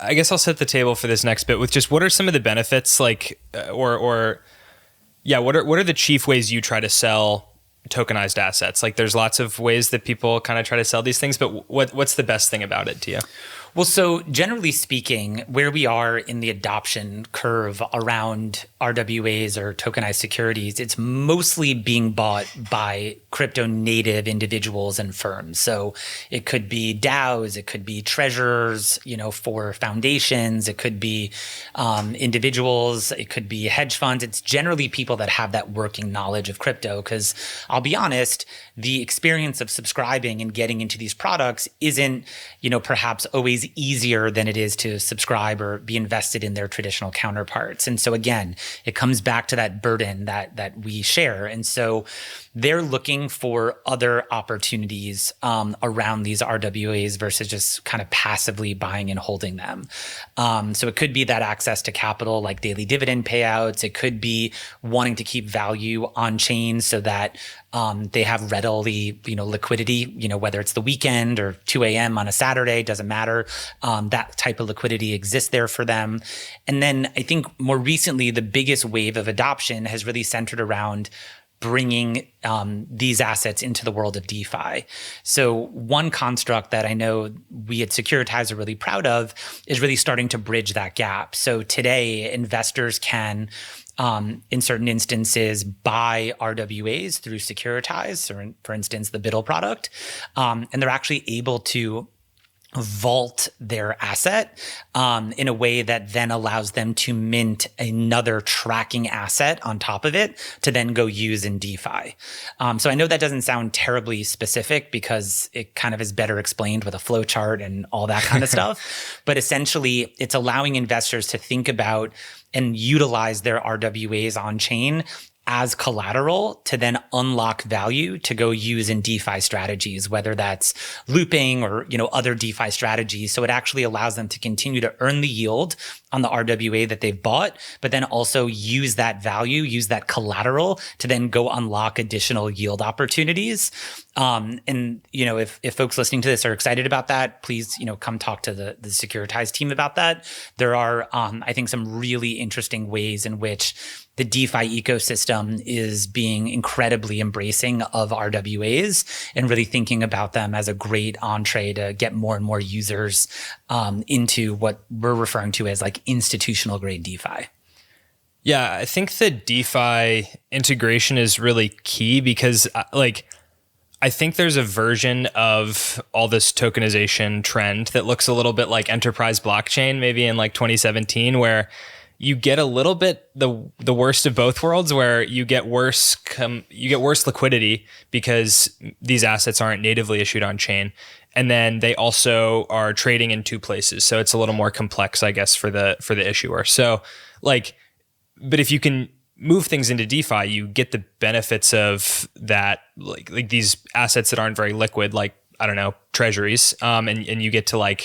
I guess I'll set the table for this next bit with just what are some of the benefits, like, what are the chief ways you try to sell tokenized assets? Like, there's lots of ways that people kind of try to sell these things, but what's the best thing about it to you? Well, so generally speaking, where we are in the adoption curve around RWAs or tokenized securities, it's mostly being bought by crypto native individuals and firms. So it could be DAOs, it could be treasurers, for foundations, it could be individuals, it could be hedge funds. It's generally people that have that working knowledge of crypto. Because I'll be honest, the experience of subscribing and getting into these products isn't, perhaps always easier than it is to subscribe or be invested in their traditional counterparts. And so again, it comes back to that burden that we share. And so they're looking for other opportunities around these RWAs versus just kind of passively buying and holding them. So it could be that access to capital, like daily dividend payouts. It could be wanting to keep value on chain so that they have readily, liquidity, whether it's the weekend or 2 a.m. on a Saturday, doesn't matter. That type of liquidity exists there for them. And then I think more recently, the biggest wave of adoption has really centered around bringing these assets into the world of DeFi. So one construct that I know we at Securitize are really proud of is really starting to bridge that gap. So today, investors can in certain instances, buy RWAs through Securitize, or for instance, the BUIDL product. And they're actually able to vault their asset in a way that then allows them to mint another tracking asset on top of it to then go use in DeFi. So I know that doesn't sound terribly specific because it kind of is better explained with a flow chart and all that kind of stuff. But essentially, it's allowing investors to think about and utilize their RWAs on chain as collateral to then unlock value to go use in DeFi strategies, whether that's looping or, other DeFi strategies. So it actually allows them to continue to earn the yield on the RWA that they've bought, but then also use that value, use that collateral to then go unlock additional yield opportunities. If folks listening to this are excited about that, please, come talk to the Securitize team about that. There are, I think, some really interesting ways in which the DeFi ecosystem is being incredibly embracing of RWAs and really thinking about them as a great entree to get more and more users into what we're referring to as like institutional grade DeFi. Yeah, I think the DeFi integration is really key because I think there's a version of all this tokenization trend that looks a little bit like enterprise blockchain, maybe in like 2017, where you get a little bit the worst of both worlds, where you get worse liquidity because these assets aren't natively issued on chain, and then they also are trading in two places, so it's a little more complex, I guess, for the issuer. So but if you can move things into DeFi, you get the benefits of that, like these assets that aren't very liquid, like, I don't know, treasuries, and you get to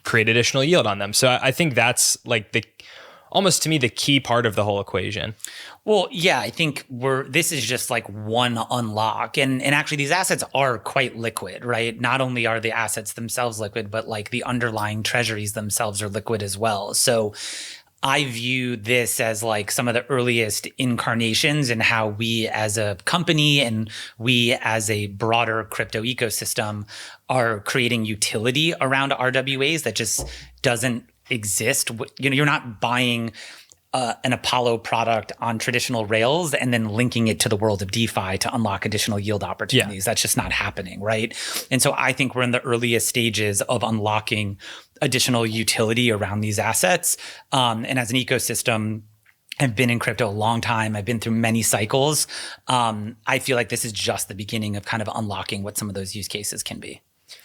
create additional yield on them. So I think that's almost to me the key part of the whole equation. Well, yeah, I think this is just like one unlock. And actually these assets are quite liquid, right? Not only are the assets themselves liquid, but the underlying treasuries themselves are liquid as well. So I view this as some of the earliest incarnations in how we as a company and we as a broader crypto ecosystem are creating utility around RWAs that just doesn't exist. You're not buying an Apollo product on traditional rails and then linking it to the world of DeFi to unlock additional yield opportunities. Yeah. That's just not happening, right? And so I think we're in the earliest stages of unlocking additional utility around these assets. And as an ecosystem, I've been in crypto a long time. I've been through many cycles. I feel like this is just the beginning of kind of unlocking what some of those use cases can be.